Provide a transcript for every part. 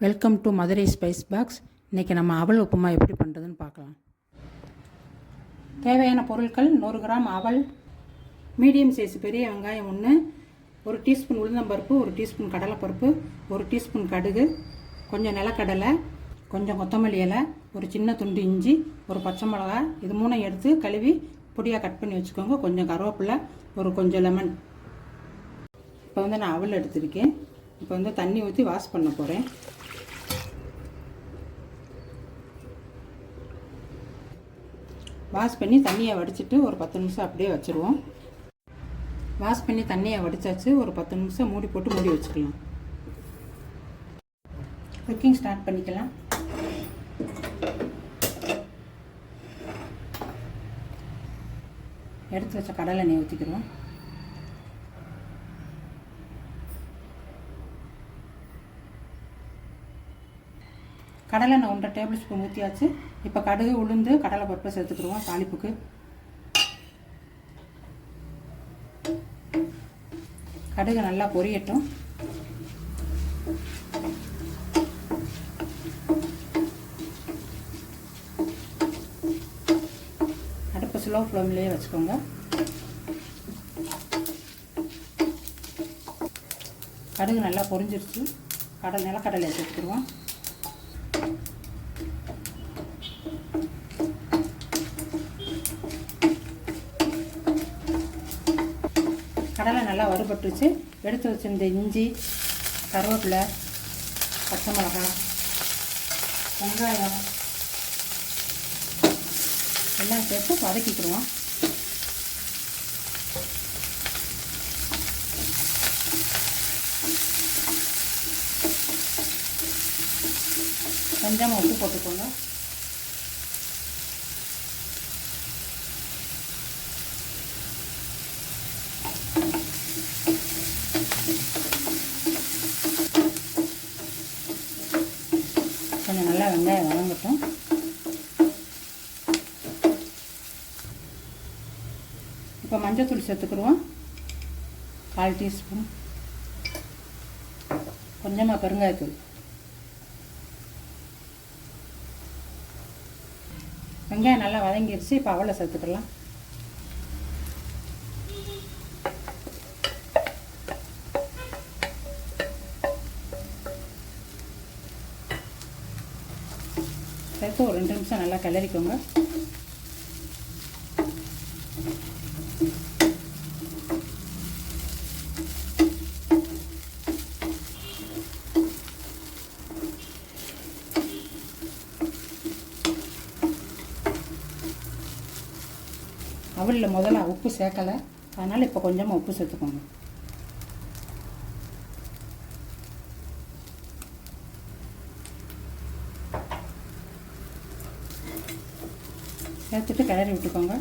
Welcome to Madurai spice box. இன்றைக்கி நம்ம அவல் உப்புமா எப்படி பண்ணுறதுன்னு பார்க்கலாம். தேவையான பொருட்கள்: 100 கிராம் அவல், மீடியம் சைஸ் பெரிய வெங்காயம் 1, 1 டீஸ்பூன் உளுந்தம்பருப்பு, 1 டீஸ்பூன் கடலைப்பருப்பு, 1 டீஸ்பூன் கடுகு, கொஞ்சம் நிலக்கடலை, கொஞ்சம் கொத்தமல்லி இலை, ஒரு சின்ன துண்டு இஞ்சி, ஒரு பச்சை மிளகா. இது 3 எடுத்து கழுவி பொடியாக கட் பண்ணி வச்சுக்கோங்க. கொஞ்சம் கருவேப்பிலை, கொஞ்சம் லெமன். இப்போ நான் அவல் எடுத்திருக்கேன். இப்போ தண்ணி ஊற்றி வாஷ் பண்ண போகிறேன். வாஷ் பண்ணி தண்ணியை வடிச்சிட்டு ஒரு 10 நிமிஷம் அப்படியே வச்சுருவோம். வாஷ் பண்ணி தண்ணியை வடித்தாச்சு. ஒரு 10 நிமிஷம் மூடி போட்டு மூடி வச்சுக்கலாம். குக்கிங் ஸ்டார்ட் பண்ணிக்கலாம். எடுத்து வச்ச கடலை எண்ணெய் ஊற்றிக்கிறோம். கடலை நான் 1.5 டேபிள் ஸ்பூன் ஊற்றியாச்சு. இப்போ கடுகு, உளுந்து, கடலை பருப்பை சேர்த்துக்கிடுவோம் தாளிப்புக்கு. கடுகு நல்லா பொரியட்டும். அடுப்பு ஸ்லோ ஃப்ளேம்லேயே வச்சுக்கோங்க. கடுகு நல்லா பொரிஞ்சிருச்சு. நிலக்கடலையை சேர்த்துக்கிடுவோம். கடலை நல்லா வறுபட்டுருச்சு. எடுத்து வச்சிருந்த இஞ்சி, கருவேப்பிலை, பச்சை மிளகாய், வெங்காயம் எல்லாம் சேர்த்து வதக்கிக்கிடுவோம். கொஞ்சமாக உப்பு போட்டுக்கோங்க. கொஞ்சம் நல்லா வெங்காயம் வதங்கட்டும். இப்போ மஞ்சள்தூள் சேர்த்துக்கிடுவோம். 1/4 டீஸ்பூன். கொஞ்சமாக பெருங்காயத்தூள். வெங்காயம் நல்லா வதங்கிடுச்சு. இப்போ அவலை சேர்த்துக்கலாம். சேர்த்து ஒரு 2 நிமிஷம் நல்லா கிளறிக்கோங்க. அவலில் முதல்ல உப்பு சேர்க்கலை, அதனால் இப்போ கொஞ்சமாக உப்பு சேர்த்துக்கோங்க. சேர்த்துட்டு கிளறி விட்டுக்கோங்க.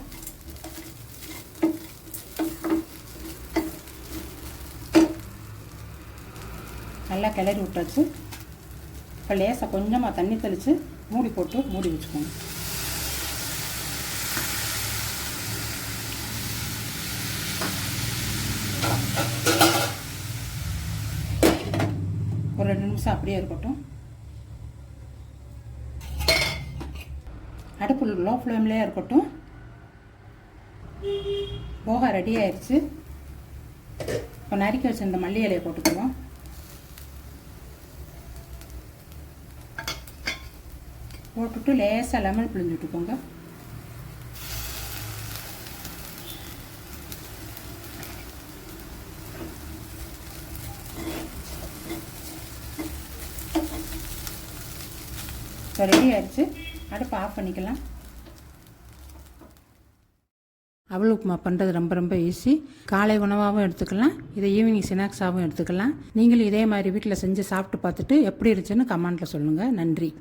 நல்லா கிளறி விட்டாச்சு. இப்போ லேசாக கொஞ்சமாக தண்ணி தெளித்து மூடி போட்டு மூடி வச்சுக்கோங்க. ஒரு 2 நிமிஷம் அப்படியே இருக்கட்டும். அடுப்பு லோ ஃப்ளேம்லேயே இருக்கட்டும். போகா ரெடி ஆயிடுச்சு. இப்போ நறுக்கி வச்சிருந்த மல்லி இலையை போட்டுக்குவோம். போட்டுட்டு லேசாக லெமன் பிழிஞ்சு விட்டுக்கோங்க. இப்போ ரெடி ஆயிடுச்சு. அடுப்பு ஆஃப் பண்ணிக்கலாம். அவல் உப்புமா பண்ணுறது ரொம்ப ஈஸி. காலை உணவாகவும் எடுத்துக்கலாம், இதை ஈவினிங் ஸ்நாக்ஸாகவும் எடுத்துக்கலாம். நீங்களும் இதே மாதிரி வீட்டில் செஞ்சு சாப்பிட்டு பார்த்துட்டு எப்படி இருந்துச்சுன்னு கமெண்ட்டில் சொல்லுங்கள். நன்றி.